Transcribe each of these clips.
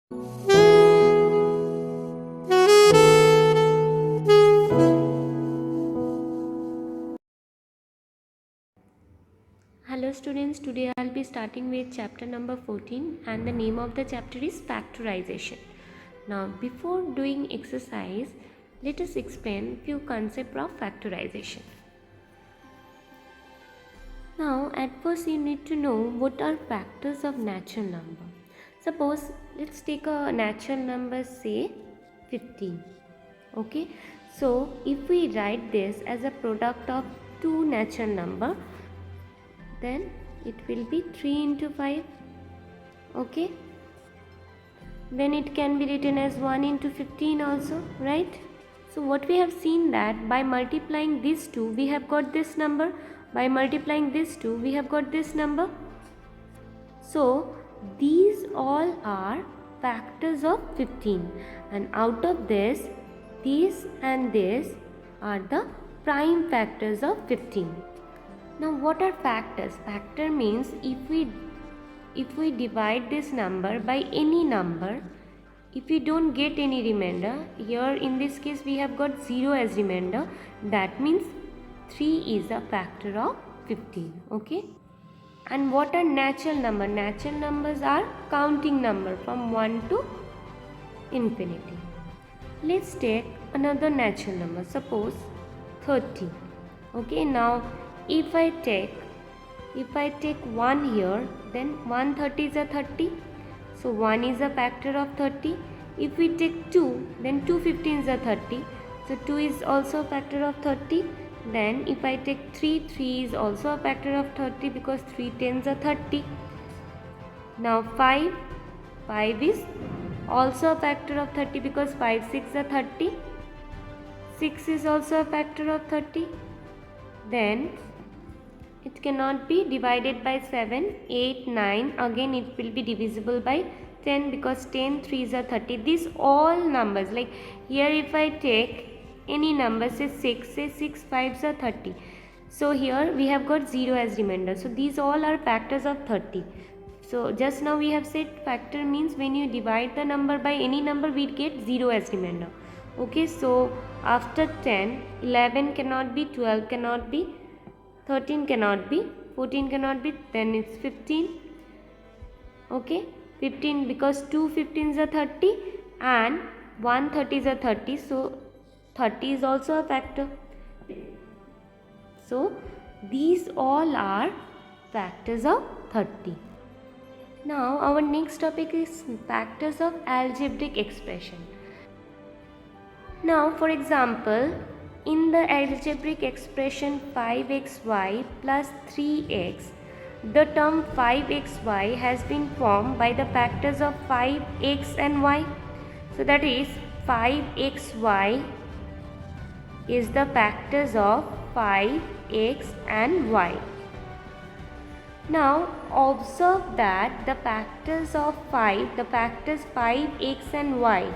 Hello students, today I'll be starting with chapter number 14 and the name of the chapter is factorization. Now before doing exercise, let us explain few concepts of factorization. Now at first you need to know what are factors of natural number. Suppose let's take a natural number, say 15. Okay, so if we write this as a product of two natural number, then it will be 3 into 5. Okay, then it can be written as 1 into 15 also, right? So what we have seen that by multiplying these two we have got this number, by multiplying these two we have got this number. So these all are factors of 15, and out of this and this are the prime factors of 15. Now what are factors? Factor means if we divide this number by any number, if we don't get any remainder, here in this case we have got 0 as remainder, that means 3 is a factor of 15. Okay. And what are natural number? Natural numbers are counting number from 1 to infinity. Let's take another natural number, suppose 30. Okay, now if I take 1 here, then 130 is a 30. So 1 is a factor of 30. If we take 2, then 2 15 is a 30. So 2 is also a factor of 30. Then if I take 3, 3 is also a factor of 30 because 3 tens are 30. Now 5 is also a factor of 30 because 5 6 are 30. 6 is also a factor of 30. Then it cannot be divided by 7, 8, 9. Again it will be divisible by 10 because 10 3s are 30. These all numbers, like here if I take any number, say 6 5s are 30. So here we have got 0 as remainder. So these all are factors of 30. So just now we have said factor means when you divide the number by any number, we get 0 as remainder. Okay, so after 10, 11 cannot be, 12 cannot be, 13 cannot be, 14 cannot be, then it's 15. Okay, 15 because 2 15s are 30 and 1 30 is a 30, so 30 is also a factor. So these all are factors of 30. Now our next topic is factors of algebraic expression. Now for example, in the algebraic expression 5xy plus 3x, the term 5xy has been formed by the factors of 5x and y. So that is 5xy is the factors of 5x and y. Now observe that the factors 5x and y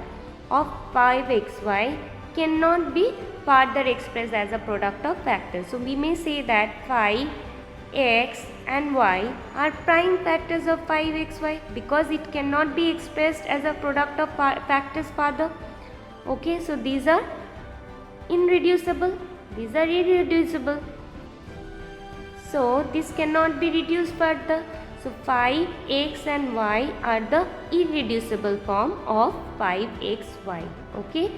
of 5xy cannot be further expressed as a product of factors. So we may say that 5x and y are prime factors of 5xy because it cannot be expressed as a product of factors further. Okay, so these are irreducible. So this cannot be reduced further. So 5x and y are the irreducible form of 5xy. Okay.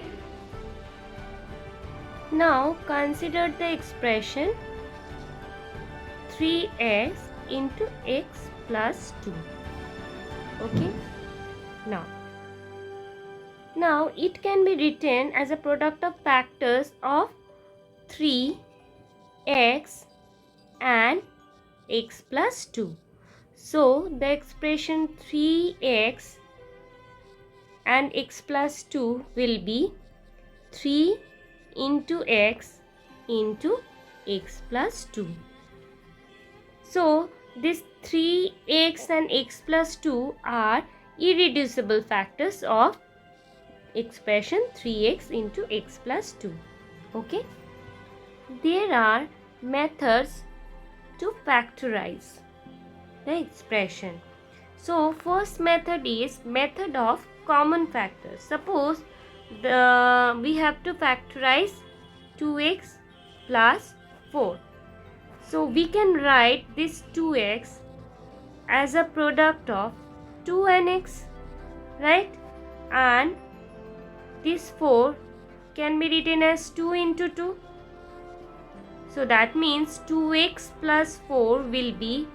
Now consider the expression 3x into x plus 2. Okay. Now it can be written as a product of factors of 3x and x plus 2. So the expression 3x and x plus 2 will be 3 into x plus 2. So this 3x and x plus 2 are irreducible factors of expression 3x into x plus 2. Okay. There are methods to factorize the expression. So first method is method of common factors. Suppose we have to factorize 2x plus 4. So we can write this 2x as a product of 2 and x, right? And this 4 can be written as 2 into 2. So that means 2x plus 4 will be,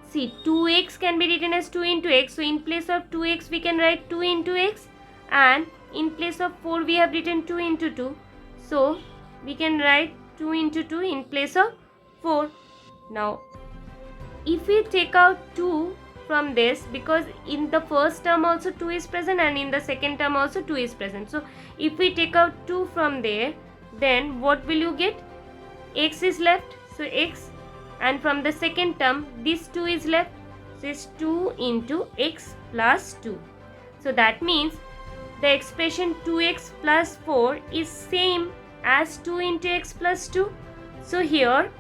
see, 2x can be written as 2 into x. So in place of 2x we can write 2 into x, and in place of 4 we have written 2 into 2. So we can write 2 into 2 in place of 4. Now if we take out 2 from this, because in the first term also 2 is present and in the second term also 2 is present. So if we take out 2 from there, then what will you get? X is left. So x, and from the second term this 2 is left. So it's 2 into x plus 2. So that means the expression 2x plus 4 is same as 2 into x plus 2. So here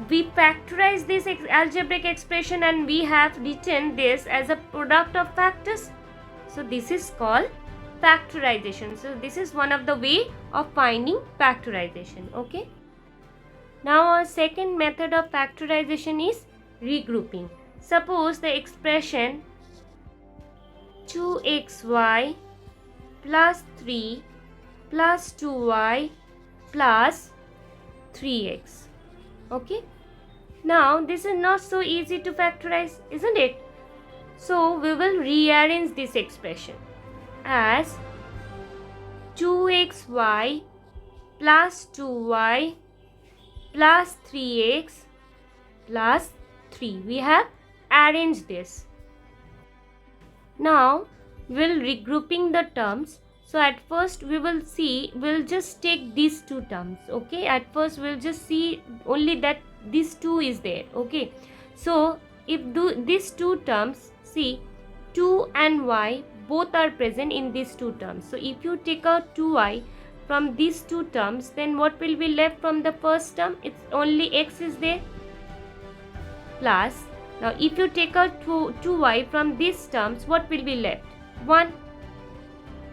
we factorize this algebraic expression and we have written this as a product of factors. So this is called factorization. So this is one of the way of finding factorization. Okay. Now our second method of factorization is regrouping. Suppose the expression 2xy plus 3 plus 2y plus 3x. Okay. Now this is not so easy to factorize, isn't it? So we will rearrange this expression as 2xy plus 2y plus 3x plus 3. We have arranged this. Now we'll regrouping the terms. So at first we'll just take these two terms. Okay, at first we'll just see only that this 2 is there. Okay, so if these two terms, see, 2 and y both are present in these two terms. So if you take out 2y from these two terms, then what will be left from the first term? It's only x is there, plus, now if you take out 2y from these terms, what will be left? 1.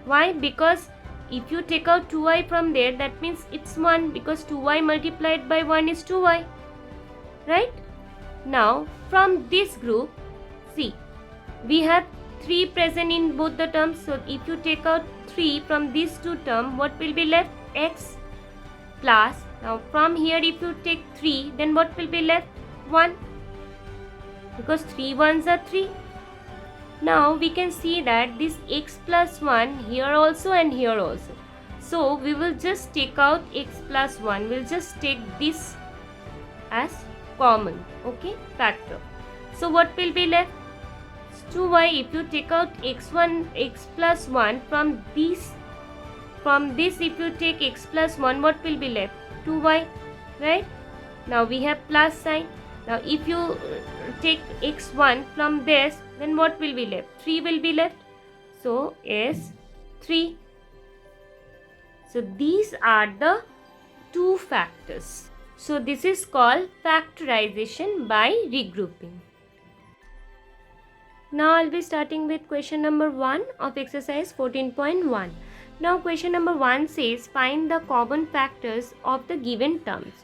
Why? Because if you take out 2y from there, that means it's 1, because 2y multiplied by 1 is 2y, right? Now from this group, see, we have 3 present in both the terms. So if you take out 3 from these two terms, what will be left? X plus, now from here if you take 3, then what will be left? 1, because 3 ones are 3. Now we can see that this x plus 1 here also and here also. So we will just take out x plus 1. We'll just take this as common, okay, factor. So what will be left? 2y. If you take out x plus 1 from this, if you take x plus 1, what will be left? 2y, right? Now we have plus sign. Now if you take x1 from this, then what will be left? 3 will be left. So is 3. So these are the two factors. So this is called factorization by regrouping. Now I'll be starting with question number 1 of exercise 14.1. Now question number 1 says find the common factors of the given terms.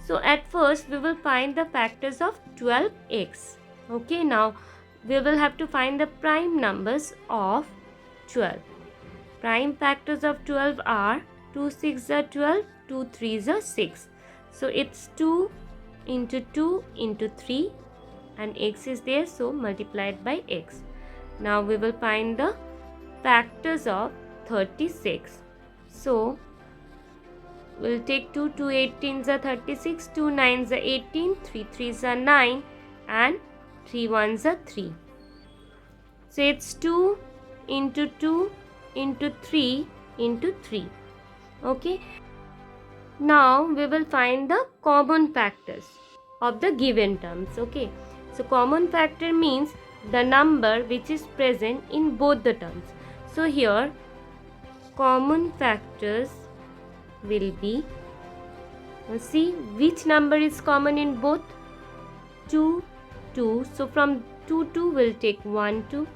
So at first we will find the factors of 12x. Okay, now we will have to find the prime numbers of 12. Prime factors of 12 are 2 6 are 12, 2 3 are 6. So it's 2 into 2 into 3 and x is there, so multiplied by x. Now we will find the factors of 36. So we'll take 2 18s are 36, 2 9s are 18, 3 3s are 9 and 3 1s are 3. So it's 2 into 2 into 3 into 3. Okay. Now we will find the common factors of the given terms. Okay. So common factor means the number which is present in both the terms. So here common factors will be, see which number is common in both? 2 2. So from 2 2 we'll take 1 2,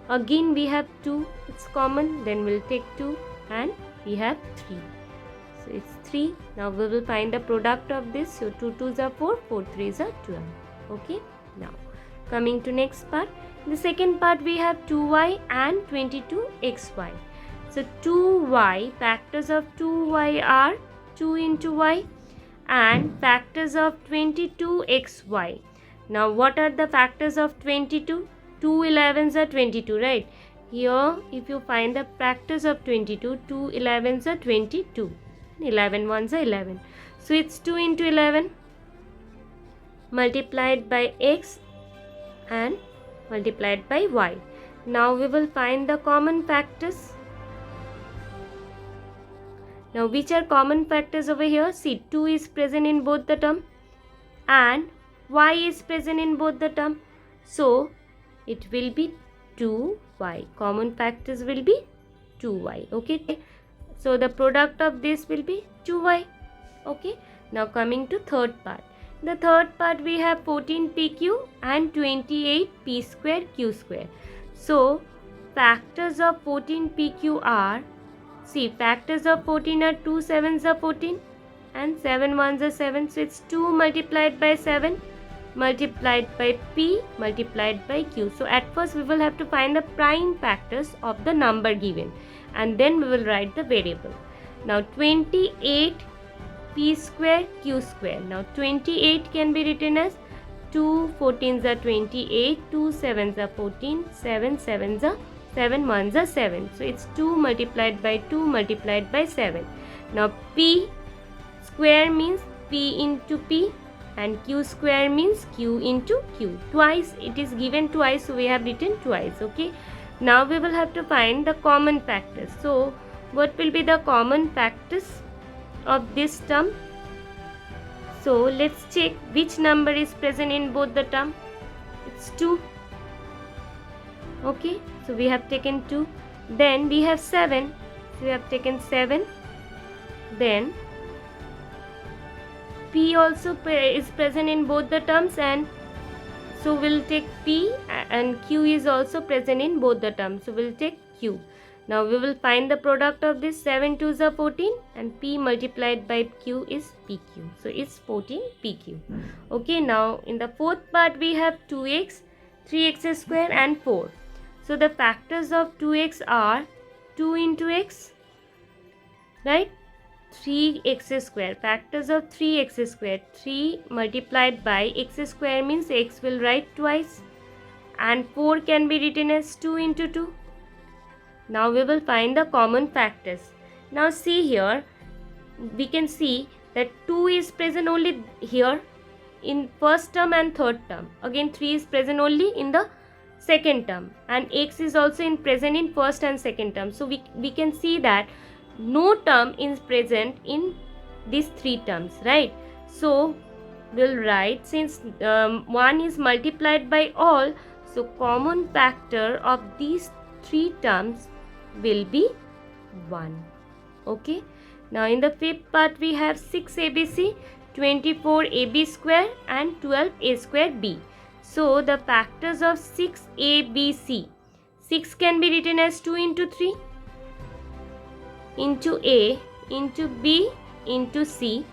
Again we have 2, it's common, then we'll take 2 and we have 3. So it's 3. Now we will find the product of this. So 2 2s are 4, 4 3s are 12. Okay. Now coming to next part. In the second part we have 2y and 22xy. So 2y, factors of 2y are 2 into y, and factors of 22xy. Now what are the factors of 22? 2 11s are 22, right? Here if you find the factors of 22, 2 11s are 22, 11 ones are 11. So it's 2 into 11 multiplied by x and multiplied by y. Now we will find the common factors. Now which are common factors over here? See, 2 is present in both the term and y is present in both the term. So it will be 2y. Common factors will be 2y. Okay. So the product of this will be 2y. Okay. Now coming to third part. In the third part we have 14pq and 28p square q square. So factors of 14pq are, see, factors of 14 are 2 7s are 14 and 7 1s are 7. So it's 2 multiplied by 7 multiplied by p multiplied by q. So at first we will have to find the prime factors of the number given and then we will write the variable. Now 28 p square q square. Now 28 can be written as 2 14s are 28, 2 7s are 14, 7 7s are 7 1s are 7. So it's 2 multiplied by 2 multiplied by 7. Now p square means p into p and q square means q into q. Twice, it is given twice, so we have written twice. Okay. Now we will have to find the common factors. So what will be the common factors of this term? So let's check which number is present in both the term. It's 2. Okay. So we have taken 2. Then we have 7. So we have taken 7. Then p also is present in both the terms, and so we'll take p, and q is also present in both the terms, so we'll take q. Now we will find the product of this. 7 2s are 14 and p multiplied by q is pq. So it's 14 pq. Okay. Now in the fourth part we have 2x, 3x square and 4. So the factors of 2x are 2 into x, right? 3x square. Factors of 3x square. 3 multiplied by x square means x will write twice. And 4 can be written as 2 into 2. Now we will find the common factors. Now see here, we can see that 2 is present only here in first term and third term. Again 3 is present only in the second term, and x is also present in first and second term. So we can see that no term is present in these 3 terms, right? So we'll write, since 1 is multiplied by all, so common factor of these 3 terms will be 1. Okay. Now in the fifth part we have 6abc, 24ab square and 12a square b. So the factors of 6abc, 6 can be written as 2 into 3 into a into b into c.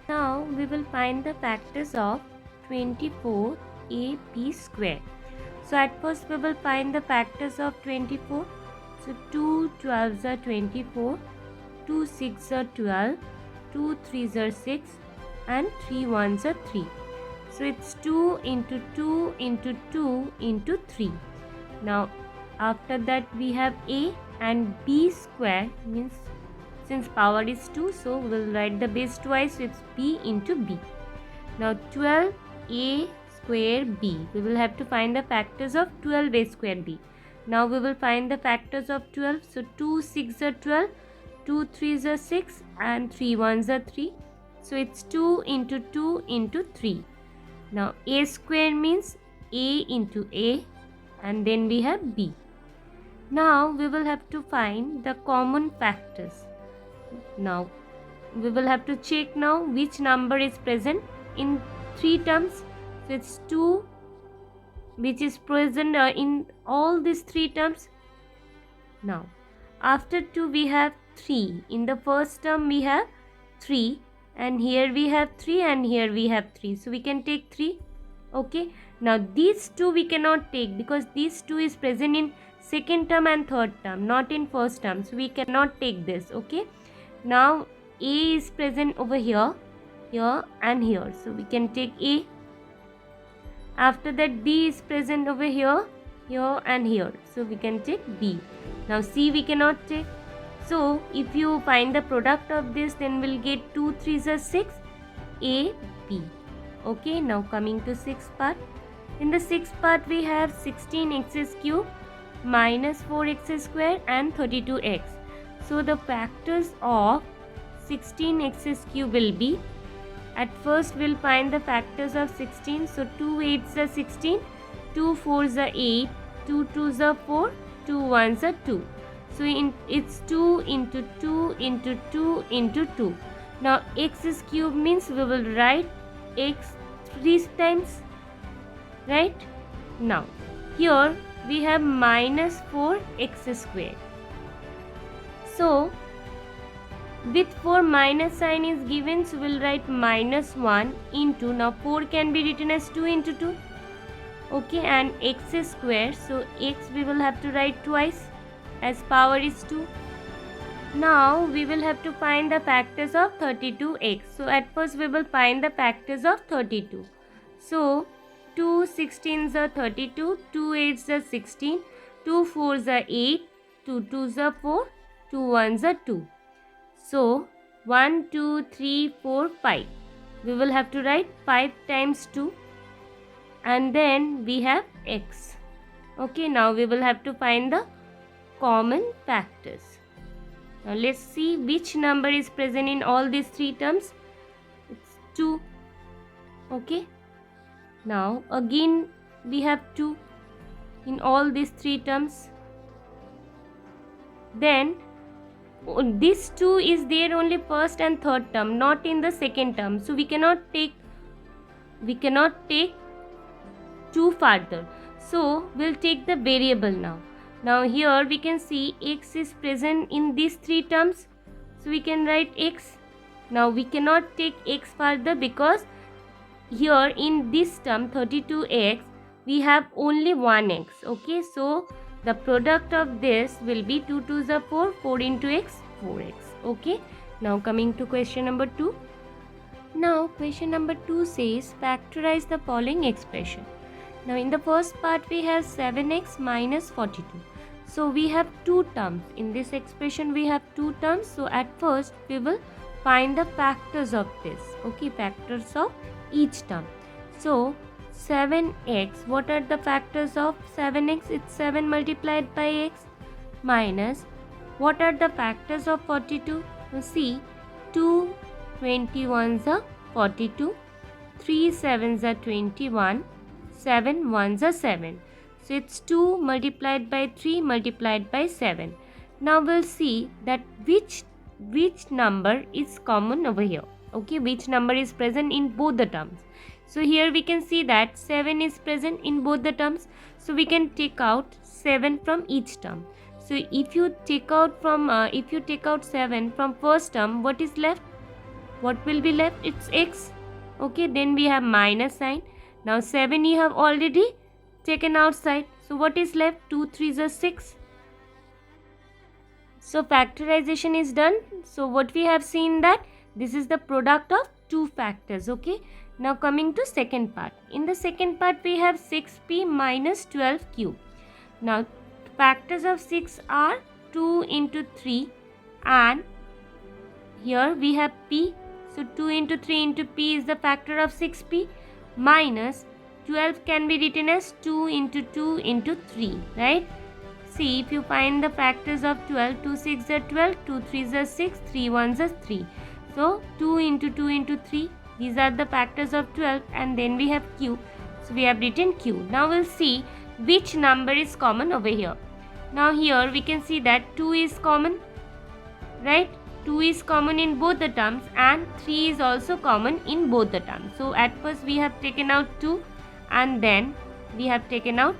Now we will find the factors of 24ab square. So at first we will find the factors of 24. So 2 12s are 24, 2 6s are 12, 2 3s are 6 and 3 1s are 3. So it's 2 into 2 into 2 into 3. Now after that we have a and b square, means since power is 2, so we will write the base twice, so it's b into b. Now 12a square b, we will have to find the factors of 12a square b. Now we will find the factors of 12. So 2 6 are 12, 2 3s are 6 and 3 1s are 3. So it's 2 into 2 into 3. Now a square means a into a, and then we have b. Now we will have to find the common factors. Now we will have to check now which number is present in 3 terms. So it's 2 which is present in all these 3 terms. Now after 2 we have 3. In the first term we have 3, and here we have 3, and here we have 3. So we can take 3. Okay. Now these 2 we cannot take because these 2 is present in second term and third term, not in first term. So we cannot take this. Okay. Now A is present over here, here and here. So we can take A. After that B is present over here, here and here. So we can take B. Now C we cannot take. So if you find the product of this, then we'll get 2 3s are 6, A, B. Okay, now coming to 6th part. In the 6th part we have 16x cube minus 4x square and 32x. So the factors of 16x cube will be, at first we'll find the factors of 16. So 2 8s are 16, 2 4s are 8, 2 2s are 4, 2 1s are 2. So it's 2 into 2 into 2 into 2. Now x cube means we will write x 3 times, right? Now here we have minus 4x square. So with 4 minus sign is given, so we'll write minus 1 into, now 4 can be written as 2 into 2. Okay, and x square, so x we will have to write twice as power is 2. Now we will have to find the factors of 32x. So at first we will find the factors of 32. So 2 16s are 32, 2 8s are 16, 2 4s are 8, 2 2s are 4, 2 1s are 2. So 1 2 3 4 5. We will have to write 5 times 2, and then we have x. Okay, now we will have to find the common factors. Now let's see which number is present in all these 3 terms. It's 2. Okay. Now again we have 2 in all these 3 terms. Then this 2 is there only first and third term, not in the second term. So we cannot take 2 further. So we'll take the variable now. Now here we can see x is present in these 3 terms. So we can write x. Now we cannot take x further because here in this term 32x we have only 1x. Okay, so the product of this will be 2 2s are 4, 4 into x, 4x. Okay, now coming to question number 2. Now question number 2 says factorize the following expression. Now in the first part we have 7x minus 42. So we have 2 terms. In this expression we have 2 terms. So at first we will find the factors of this. Okay, factors of each term. So 7x, what are the factors of 7x? It's 7 multiplied by x, minus, what are the factors of 42? You see, 2 21s are 42, 3 7s are 21, 7 1s are 7. So it's 2 multiplied by 3 multiplied by 7. Now we'll see that which number is common over here. Okay, which number is present in both the terms. So here we can see that 7 is present in both the terms. So we can take out 7 from each term. So if you take out 7 from first term, what is left? What will be left? It's x. Okay, then we have minus sign. Now 7 you have already taken outside. So what is left? 2 3s are 6. So factorization is done. So what we have seen that this is the product of 2 factors. Okay. Now coming to second part. In the second part we have 6p minus 12 cube. Now factors of 6 are 2 into 3, and here we have p. So 2 into 3 into p is the factor of 6p, minus 12 can be written as 2 into 2 into 3, right? See, if you find the factors of 12, 2 6 are 12, 2 3s are 6, 3 1s are 3. So 2 into 2 into 3. These are the factors of 12, and then we have q. So we have written q. Now we'll see which number is common over here. Now here we can see that 2 is common, right? 2 is common in both the terms, and 3 is also common in both the terms. So at first we have taken out 2, and then we have taken out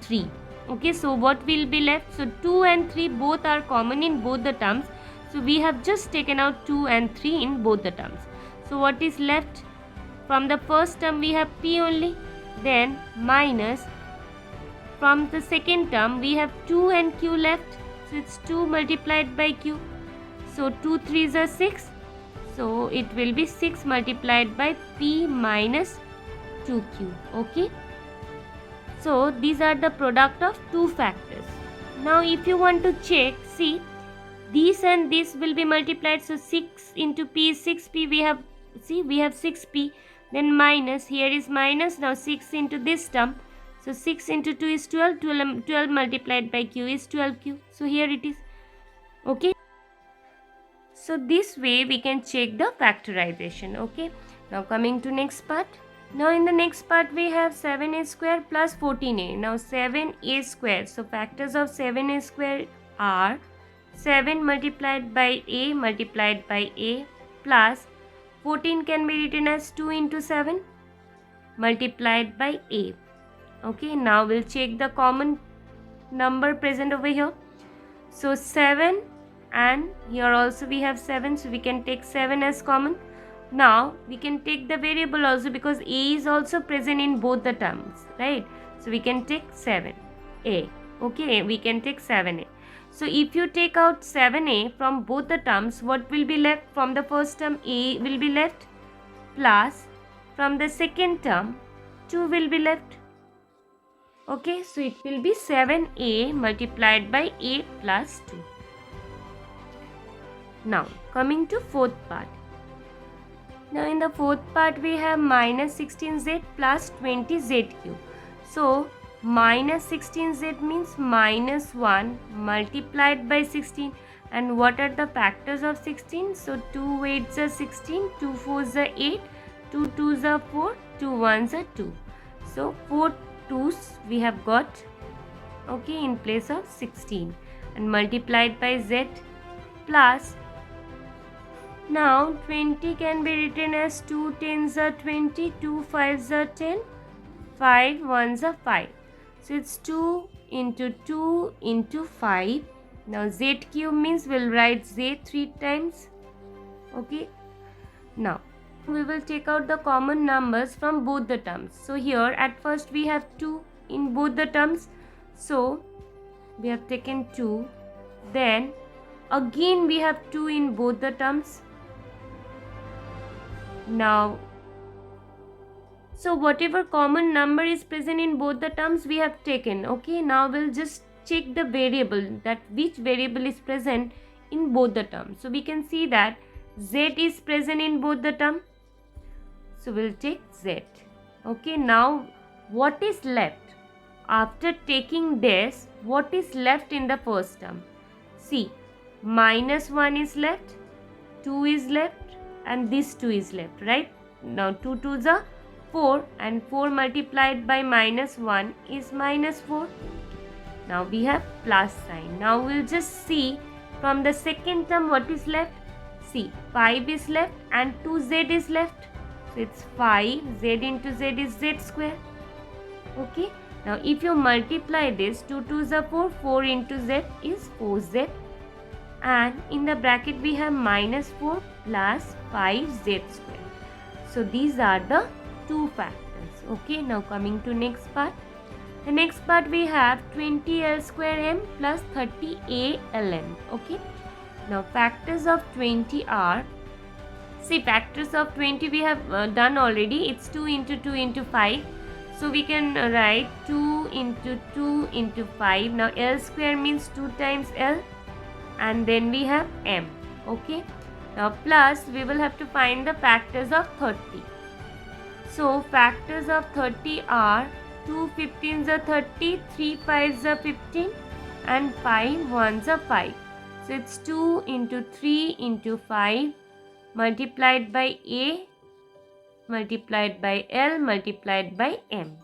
3. Okay, so what will be left? So 2 and 3 both are common in both the terms. So we have just taken out 2 and 3 in both the terms. So what is left? From the first term we have p only. Then minus, from the second term we have 2 and q left. So it's 2 multiplied by q. So 2 3s are 6. So it will be 6 multiplied by p minus 2q. Okay. So these are the product of two factors. Now if you want to check, see, these and this will be multiplied. So 6 into p is 6p. We have 6p. Then minus, here is minus. Now 6 into this term. So 6 into 2 is 12. 12 multiplied by q is 12q. So here it is. Okay. So this way we can check the factorization. Okay. Now coming to next part. Now in the next part we have 7a square plus 14a. Now 7a square. So factors of 7a square are 7 multiplied by a multiplied by a plus 14 can be written as 2 into 7 multiplied by a. Okay, now we'll check the common number present over here. So 7, and here also we have 7, so we can take 7 as common. Now we can take the variable also, because a is also present in both the terms, right? So we can take 7a. Okay, we can take 7a. So if you take out 7a from both the terms, what will be left? From the first term a will be left, plus from the second term 2 will be left. Okay, so it will be 7a multiplied by a plus 2. Now coming to fourth part. Now in the fourth part we have minus 16z plus 20z cube. So minus 16z means minus 1 multiplied by 16. And what are the factors of 16? So 2 8s are 16, 2 4s are 8, 2 2s are 4, 2 1s are 2. So 4 2s we have got, okay, in place of 16, and multiplied by z plus. Now 20 can be written as 2 10s are 20, 2 5s are 10, 5 1s are 5. So it's 2 into 2 into 5. Now z cube means we'll write z 3 times. Okay. Now we will take out the common numbers from both the terms. So here at first we have 2 in both the terms. So we have taken 2. Then again we have 2 in both the terms. Now, so whatever common number is present in both the terms we have taken. Okay, now we'll just check the variable, that which variable is present in both the terms. So we can see that z is present in both the terms. So we'll take z. Okay, now what is left? After taking this, what is left in the first term? See, minus 1 is left, 2 is left, and this 2 is left, right? Now 2 2s are 4, and 4 multiplied by minus 1 is minus 4. Now we have plus sign. Now we'll just see from the second term what is left. See, 5 is left and 2z is left. So it's 5, z into z is z square. Okay. Now if you multiply this, 2 2s are 4, 4 into z is 4z. And in the bracket we have minus 4 plus 5z square. So these are the two factors. Okay, now coming to next part. The next part we have 20l square m plus 30a ln. Okay, now factors of 20 are, see, factors of 20 we have done already. It's 2 into 2 into 5. So we can write 2 into 2 into 5. Now l square means 2 times l, and then we have m. Okay, now plus we will have to find the factors of 30. So factors of 30 are 2 15s are 30, 3 5s are 15, and 5 1s are 5. So it's 2 into 3 into 5 multiplied by a multiplied by l multiplied by m.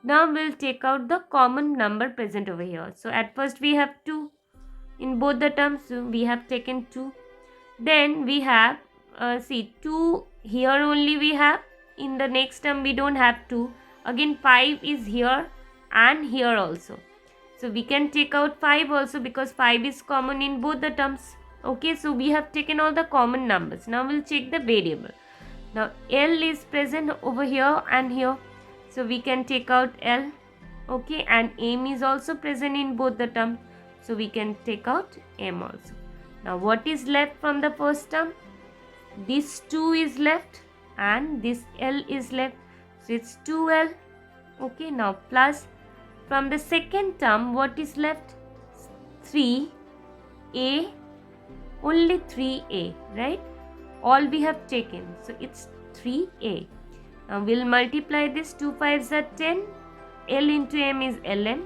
Now we'll take out the common number present over here. So at first we have 2 in both the terms, so we have taken 2. Then we have see, 2 here only we have. In the next term we don't have 2. Again 5 is here and here also. So we can take out 5 also because 5 is common in both the terms. Okay, so we have taken all the common numbers. Now we'll check the variable. Now L is present over here and here. So we can take out L. Okay, and M is also present in both the terms. So we can take out M also. Now what is left from the first term? This 2 is left and this L is left. So it's 2L. Okay, now plus from the second term, what is left? 3A, only 3A, right? All we have taken. So it's 3A. Now we'll multiply this. 2 5s are 10. L into M is Lm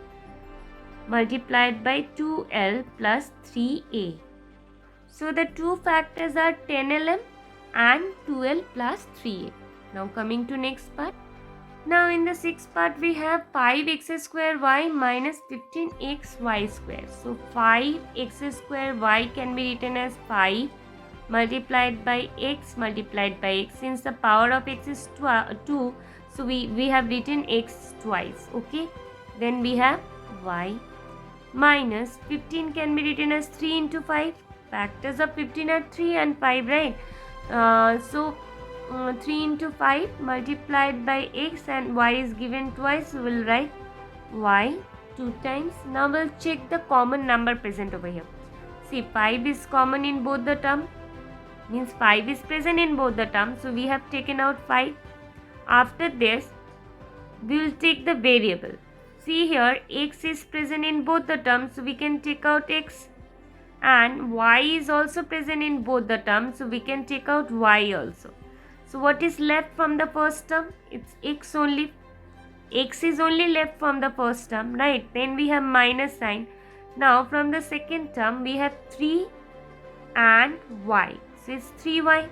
multiplied by 2L plus 3A. So the two factors are 10Lm and 2L plus 3A. Now coming to next part. Now in the sixth part we have 5x square y minus 15x y square. So 5x square y can be written as 5 multiplied by x multiplied by x. Since the power of x is 2, so we have written x twice. Okay, then we have y minus 15 can be written as 3 into 5. Factors of 15 are 3 and 5, right? 3 into 5 multiplied by x and y is given twice. So we'll write y 2 times. Now we'll check the common number present over here. See, 5 is common in both the terms. Means 5 is present in both the terms. So we have taken out 5. After this, we will take the variable. See here, x is present in both the terms. So we can take out x. And y is also present in both the terms. So we can take out y also. So what is left from the first term? It's x only. X is only left from the first term, right? Then we have minus sign. Now from the second term, we have 3 and y. So it's 3y.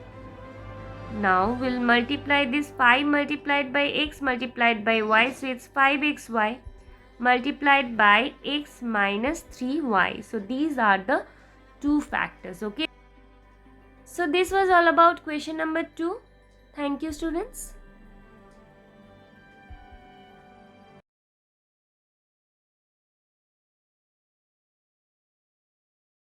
Now we'll multiply this 5 multiplied by x multiplied by y. So it's 5xy multiplied by x minus 3y. So these are the two factors. Okay. So this was all about question number 2. Thank you, students.